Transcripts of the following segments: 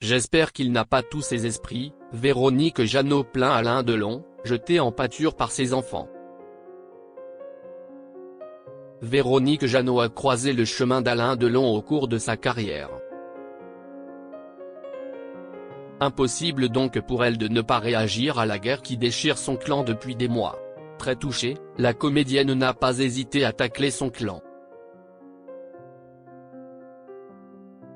J'espère qu'il n'a pas tous ses esprits. Véronique Jeannot plaint Alain Delon, jeté en pâture par ses enfants. Véronique Jeannot a croisé le chemin d'Alain Delon au cours de sa carrière. Impossible donc pour elle de ne pas réagir à la guerre qui déchire son clan depuis des mois. Très touchée, la comédienne n'a pas hésité à tacler son clan.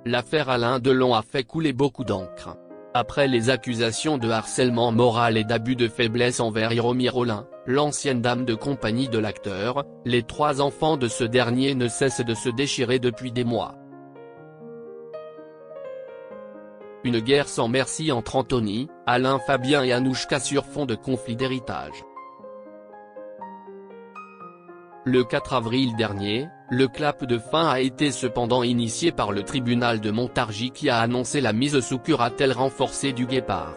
L'affaire Alain Delon a fait couler beaucoup d'encre. Après les accusations de harcèlement moral et d'abus de faiblesse envers Hiromi Rollin, l'ancienne dame de compagnie de l'acteur, les 3 enfants de ce dernier ne cessent de se déchirer depuis des mois. Une guerre sans merci entre Anthony, Alain Fabien et Anouchka sur fond de conflit d'héritage. Le 4 avril dernier, le clap de fin a été cependant initié par le tribunal de Montargis qui a annoncé la mise sous curatelle renforcée du guépard.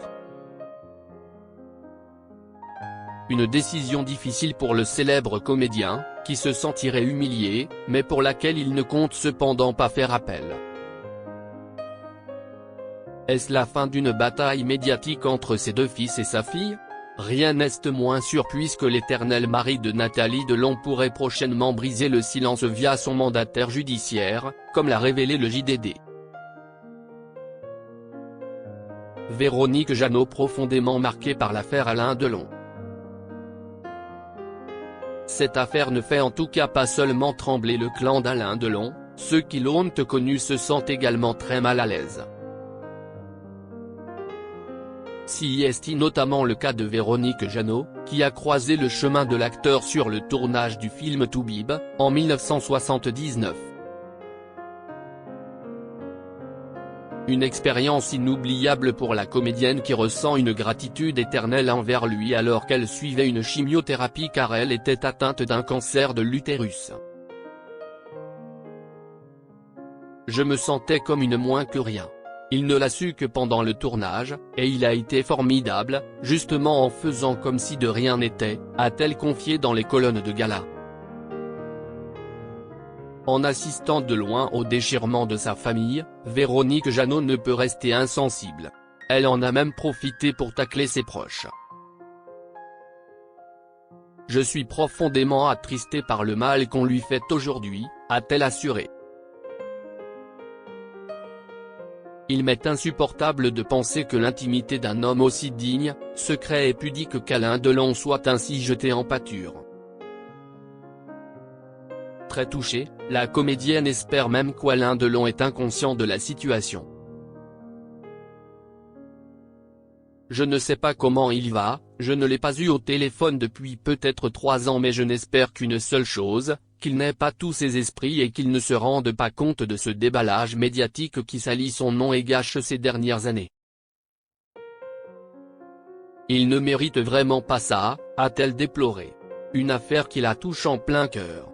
Une décision difficile pour le célèbre comédien, qui se sentirait humilié, mais pour laquelle il ne compte cependant pas faire appel. Est-ce la fin d'une bataille médiatique entre ses 2 fils et sa fille ? Rien n'est moins sûr puisque l'éternel mari de Nathalie Delon pourrait prochainement briser le silence via son mandataire judiciaire, comme l'a révélé le JDD. Véronique Jeannot profondément marquée par l'affaire Alain Delon. Cette affaire ne fait en tout cas pas seulement trembler le clan d'Alain Delon, ceux qui l'ont connu se sentent également très mal à l'aise. Si est notamment le cas de Véronique Jeannot, qui a croisé le chemin de l'acteur sur le tournage du film Toubib, en 1979. Une expérience inoubliable pour la comédienne qui ressent une gratitude éternelle envers lui alors qu'elle suivait une chimiothérapie car elle était atteinte d'un cancer de l'utérus. Je me sentais comme une moins que rien. Il ne l'a su que pendant le tournage, et il a été formidable, justement en faisant comme si de rien n'était, a-t-elle confié dans les colonnes de gala. En assistant de loin au déchirement de sa famille, Véronique Jeannot ne peut rester insensible. Elle en a même profité pour tacler ses proches. Je suis profondément attristée par le mal qu'on lui fait aujourd'hui, a-t-elle assuré. Il m'est insupportable de penser que l'intimité d'un homme aussi digne, secret et pudique qu'Alain Delon soit ainsi jeté en pâture. Très touchée, la comédienne espère même qu'Alain Delon est inconscient de la situation. Je ne sais pas comment il va, je ne l'ai pas eu au téléphone depuis peut-être 3 ans mais je n'espère qu'une seule chose, qu'il n'ait pas tous ses esprits et qu'il ne se rende pas compte de ce déballage médiatique qui salit son nom et gâche ses dernières années. Il ne mérite vraiment pas ça, a-t-elle déploré. Une affaire qui la touche en plein cœur.